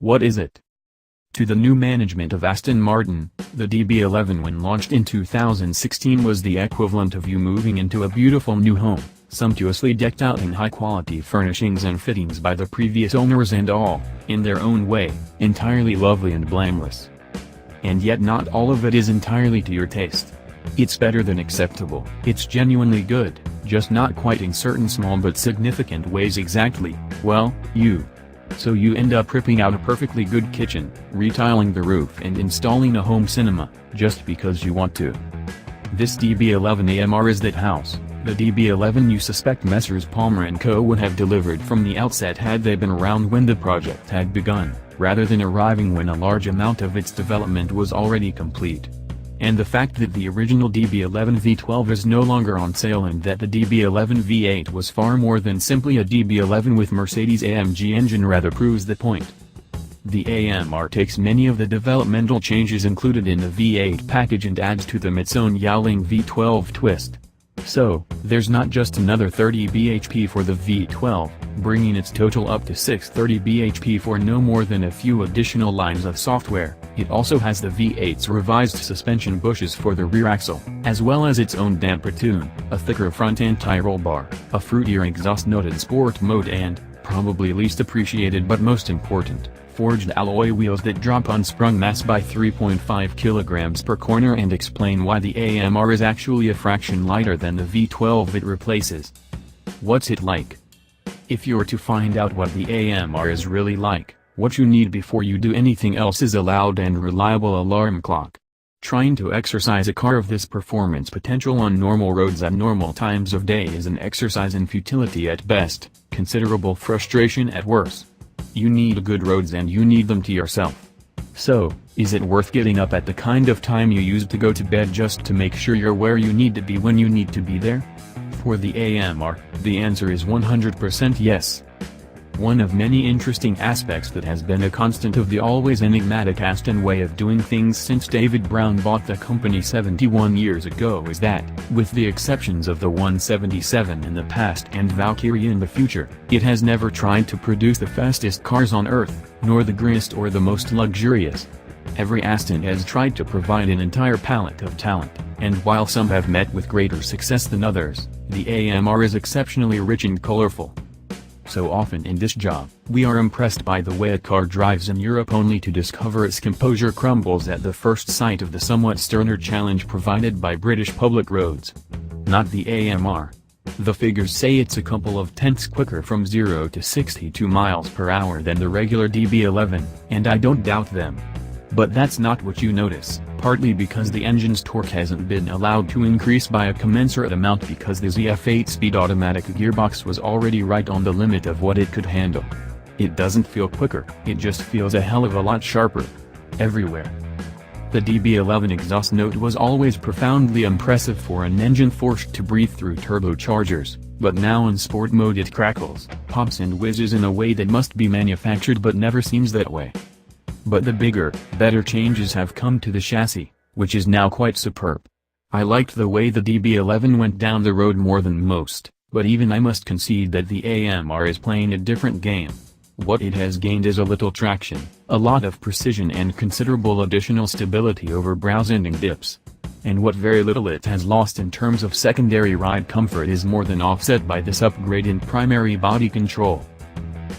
What is it? To the new management of Aston Martin, the DB11 when launched in 2016 was the equivalent of you moving into a beautiful new home, sumptuously decked out in high-quality furnishings and fittings by the previous owners and all, in their own way, entirely lovely and blameless. And yet not all of it is entirely to your taste. It's better than acceptable, it's genuinely good, just not quite in certain small but significant ways exactly, well, So you end up ripping out a perfectly good kitchen, retiling the roof and installing a home cinema, just because you want to. This DB11 AMR is that house, the DB11 you suspect Messrs. Palmer & Co. would have delivered from the outset had they been around when the project had begun, rather than arriving when a large amount of its development was already complete. And the fact that the original DB11 V12 is no longer on sale and that the DB11 V8 was far more than simply a DB11 with Mercedes-AMG engine rather proves the point. The AMR takes many of the developmental changes included in the V8 package and adds to them its own yowling V12 twist. So, there's not just another 30 bhp for the V12, bringing its total up to 630 bhp for no more than a few additional lines of software. It also has the V8's revised suspension bushes for the rear axle, as well as its own damper tune, a thicker front anti-roll bar, a fruitier exhaust note in sport mode and, probably least appreciated but most important, forged alloy wheels that drop unsprung mass by 3.5 kilograms per corner and explain why the AMR is actually a fraction lighter than the V12 it replaces. What's it like? If you're to find out what the AMR is really like, what you need before you do anything else is a loud and reliable alarm clock. Trying to exercise a car of this performance potential on normal roads at normal times of day is an exercise in futility at best, considerable frustration at worst. You need good roads and you need them to yourself. So, is it worth getting up at the kind of time you used to go to bed just to make sure you're where you need to be when you need to be there? For the AMR, the answer is 100% yes. One of many interesting aspects that has been a constant of the always enigmatic Aston way of doing things since David Brown bought the company 71 years ago is that, with the exceptions of the 177 in the past and Valkyrie in the future, it has never tried to produce the fastest cars on earth, nor the greenest or the most luxurious. Every Aston has tried to provide an entire palette of talent, and while some have met with greater success than others, the AMR is exceptionally rich and colorful. So often in this job, we are impressed by the way a car drives in Europe only to discover its composure crumbles at the first sight of the somewhat sterner challenge provided by British public roads. Not the AMR. The figures say it's a couple of tenths quicker from 0 to 62 miles per hour than the regular DB11, and I don't doubt them. But that's not what you notice, partly because the engine's torque hasn't been allowed to increase by a commensurate amount because the ZF 8-speed automatic gearbox was already right on the limit of what it could handle. It doesn't feel quicker, it just feels a hell of a lot sharper. Everywhere. The DB11 exhaust note was always profoundly impressive for an engine forced to breathe through turbochargers, but now in sport mode it crackles, pops and whizzes in a way that must be manufactured but never seems that way. But the bigger, better changes have come to the chassis, which is now quite superb. I liked the way the DB11 went down the road more than most, but even I must concede that the AMR is playing a different game. What it has gained is a little traction, a lot of precision and considerable additional stability over brows-ending dips. And what very little it has lost in terms of secondary ride comfort is more than offset by this upgrade in primary body control.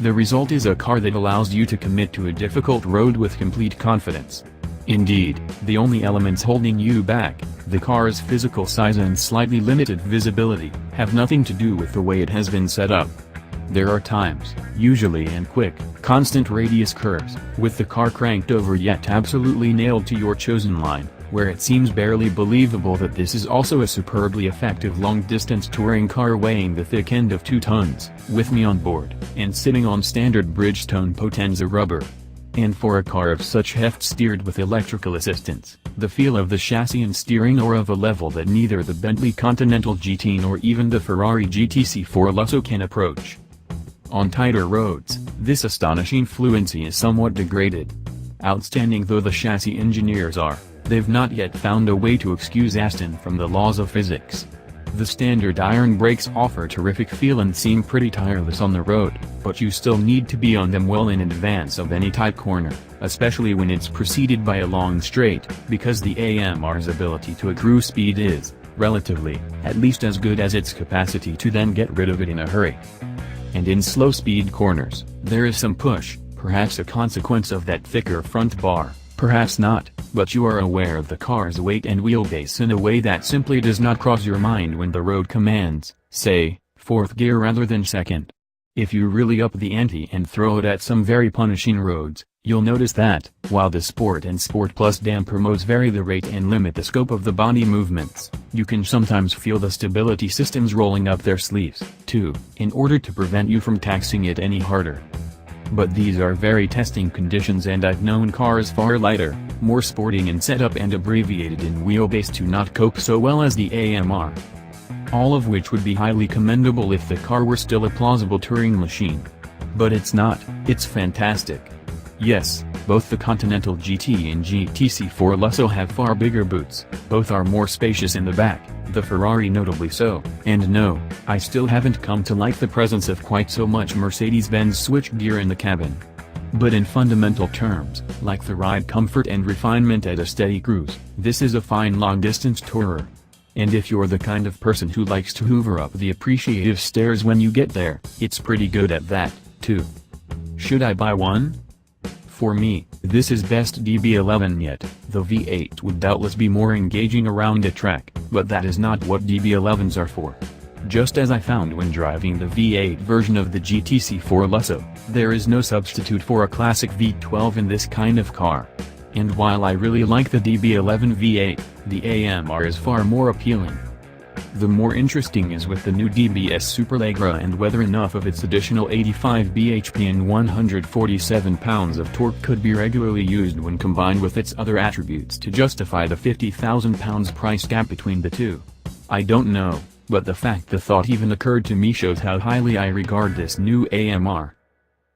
The result is a car that allows you to commit to a difficult road with complete confidence. Indeed, the only elements holding you back, the car's physical size and slightly limited visibility, have nothing to do with the way it has been set up. There are times, usually in quick, constant radius curves, with the car cranked over yet absolutely nailed to your chosen line, where it seems barely believable that this is also a superbly effective long-distance touring car weighing the thick end of 2 tons, with me on board, and sitting on standard Bridgestone Potenza rubber. And for a car of such heft steered with electrical assistance, the feel of the chassis and steering are of a level that neither the Bentley Continental GT nor even the Ferrari GTC4 Lusso can approach. On tighter roads, this astonishing fluency is somewhat degraded. Outstanding though the chassis engineers are, they've not yet found a way to excuse Aston from the laws of physics. The standard iron brakes offer terrific feel and seem pretty tireless on the road, but you still need to be on them well in advance of any tight corner, especially when it's preceded by a long straight, because the AMR's ability to accrue speed is, relatively, at least as good as its capacity to then get rid of it in a hurry. And in slow-speed corners, there is some push, perhaps a consequence of that thicker front bar, perhaps not, but you are aware of the car's weight and wheelbase in a way that simply does not cross your mind when the road commands, say, fourth gear rather than second. If you really up the ante and throw it at some very punishing roads, you'll notice that, while the Sport and Sport Plus damper modes vary the rate and limit the scope of the body movements, you can sometimes feel the stability systems rolling up their sleeves, too, in order to prevent you from taxing it any harder. But these are very testing conditions, and I've known cars far lighter, more sporting in setup and abbreviated in wheelbase to not cope so well as the AMR. All of which would be highly commendable if the car were still a plausible touring machine. But it's not. It's fantastic. Yes, both the Continental GT and GTC4 Lusso have far bigger boots, both are more spacious in the back, the Ferrari notably so, and no, I still haven't come to like the presence of quite so much Mercedes-Benz switchgear in the cabin. But in fundamental terms, like the ride comfort and refinement at a steady cruise, this is a fine long-distance tourer. And if you're the kind of person who likes to hoover up the appreciative stairs when you get there, it's pretty good at that, too. Should I buy one? For me, this is best DB11 yet. The V8 would doubtless be more engaging around a track, but that is not what DB11s are for. Just as I found when driving the V8 version of the GTC4 Lusso, there is no substitute for a classic V12 in this kind of car. And while I really like the DB11 V8, the AMR is far more appealing. The more interesting is with the new DBS Superleggera and whether enough of its additional 85 bhp and 147 pounds of torque could be regularly used when combined with its other attributes to justify the £50,000 price gap between the two. I don't know, but the fact the thought even occurred to me shows how highly I regard this new AMR.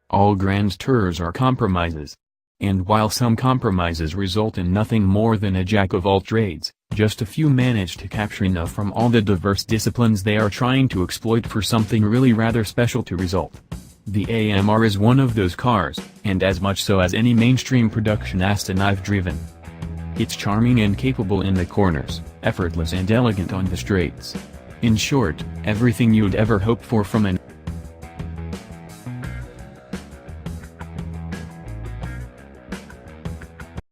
All grand tours are compromises. And while some compromises result in nothing more than a jack of all trades, just a few manage to capture enough from all the diverse disciplines they are trying to exploit for something really rather special to result. The AMR is one of those cars, and as much so as any mainstream production Aston I've driven. It's charming and capable in the corners, effortless and elegant on the straights. In short, everything you'd ever hope for from an